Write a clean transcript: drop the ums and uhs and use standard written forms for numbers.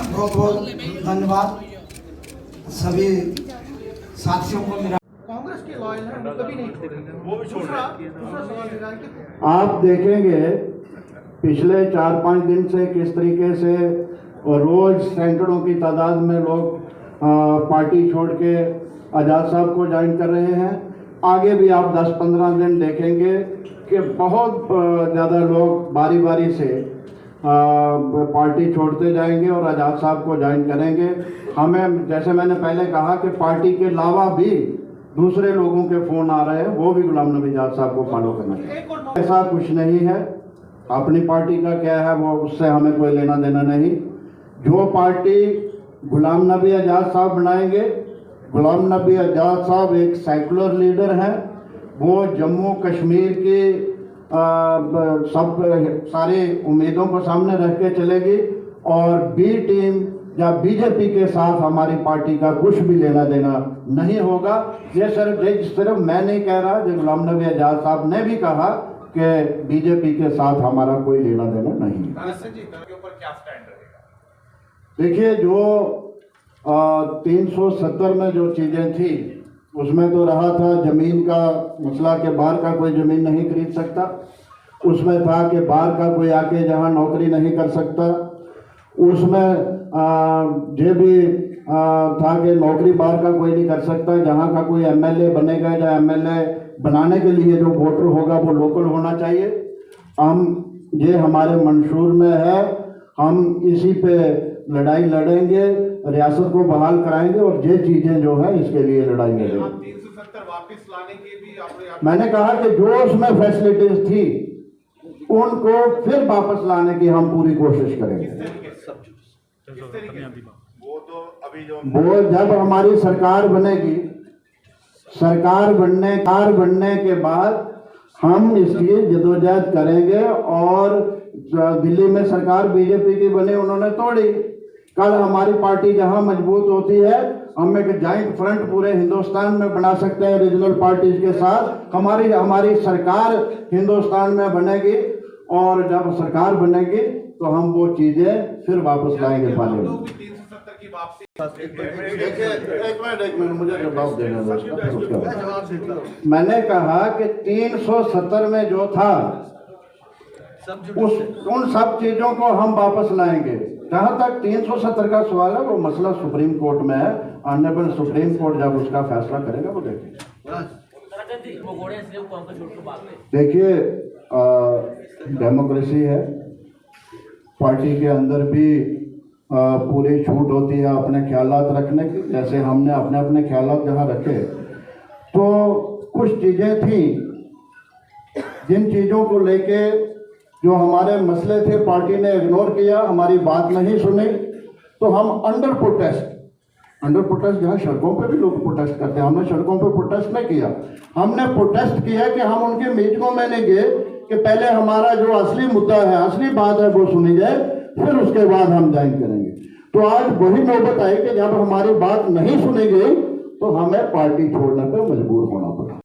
बहुत बहुत धन्यवाद सभी साथियों को। मेरा कांग्रेस के लॉयल हैं, वो कभी नहीं छोड़ेंगे। वो भी दूसरा सवाल मेरा है कि आप देखेंगे पिछले 4-5 दिन से किस तरीके से रोज सैकड़ों की तादाद में लोग पार्टी छोड़ के आज़ाद साहब को ज्वाइन कर रहे हैं। आगे भी आप 10-15 दिन देखेंगे कि बहुत ज़्यादा लोग बारी बारी से पार्टी छोड़ते जाएंगे और आज़ाद साहब को ज्वाइन करेंगे। हमें, जैसे मैंने पहले कहा, कि पार्टी के अलावा भी दूसरे लोगों के फ़ोन आ रहे हैं, वो भी गुलाम नबी आज़ाद साहब को फॉलो करना चाहिए। ऐसा कुछ नहीं है। अपनी पार्टी का क्या है वो, उससे हमें कोई लेना देना नहीं। जो पार्टी गुलाम नबी आज़ाद साहब बनाएंगे, गुलाम नबी आज़ाद साहब एक सेकुलर लीडर हैं। वो जम्मू कश्मीर की सब सारी उम्मीदों को सामने रख के चलेगी और बी टीम या बीजेपी के साथ हमारी पार्टी का कुछ भी लेना देना नहीं होगा। ये सिर्फ मैं नहीं कह रहा, जो गुलाम नबी आज़ाद साहब ने भी कहा कि बीजेपी के साथ हमारा कोई लेना देना नहीं है। देखिए, जो 370 में जो चीज़ें थी उसमें तो रहा था ज़मीन का मसला के बाहर का कोई ज़मीन नहीं खरीद सकता। उसमें था कि बाहर का कोई आके जहां नौकरी नहीं कर सकता। उसमें ये भी था कि नौकरी बाहर का कोई नहीं कर सकता। जहां का कोई एमएलए बनेगा या एमएलए बनाने के लिए जो वोटर होगा वो लोकल होना चाहिए। ये हमारे मंशूर में है। हम इसी पे लड़ाई लड़ेंगे, रियासत को बहाल कराएंगे और ये चीजें जो है इसके लिए लड़ाई लड़ेंगे। 370 वापस लाने की भी मैंने कहा कि जो उसमें फैसिलिटीज थी उनको फिर वापस लाने की हम पूरी कोशिश करेंगे। वो जब हमारी सरकार बनेगी, सरकार बनने के बाद हम इसकी जदोजहद करेंगे। और दिल्ली में सरकार बीजेपी की बनी, उन्होंने तोड़ी। कल हमारी पार्टी जहां मजबूत होती है, हम एक जॉइंट फ्रंट पूरे हिंदुस्तान में बना सकते हैं रीजनल पार्टीज के साथ। हमारी सरकार हिंदुस्तान में बनेगी और जब सरकार बनेगी तो हम वो चीजें फिर वापस लाएंगे पार्लियामेंट। 370 की वापसी। एक मिनट मुझे जवाब देना है। मैंने कहा कि 370 में जो था उन सब चीजों को हम वापस लाएंगे। जहां तक 370 का सवाल है, वो मसला सुप्रीम कोर्ट में है। ऑनरेबल सुप्रीम कोर्ट जब उसका फैसला करेगा वो देखेंगे। देखिए, डेमोक्रेसी है, पार्टी के अंदर भी पूरी छूट होती है अपने ख्यालात रखने की। जैसे हमने अपने ख्यालात जहाँ रखे, तो कुछ चीज़ें थी जिन चीज़ों को लेके जो हमारे मसले थे पार्टी ने इग्नोर किया, हमारी बात नहीं सुनी। तो हम अंडर प्रोटेस्ट जहाँ सड़कों पे भी लोग प्रोटेस्ट करते हैं, हमने सड़कों पे प्रोटेस्ट नहीं किया। हमने प्रोटेस्ट किया कि हम उनकी मीटिंगों में नहीं गए कि पहले हमारा जो असली मुद्दा है, असली बात है वो सुनी जाए, फिर उसके बाद हम ज्वाइन करेंगे। तो आज वही नौबत आई कि जब हमारी बात नहीं सुनी गई तो हमें पार्टी छोड़ने पर मजबूर होना पड़ा।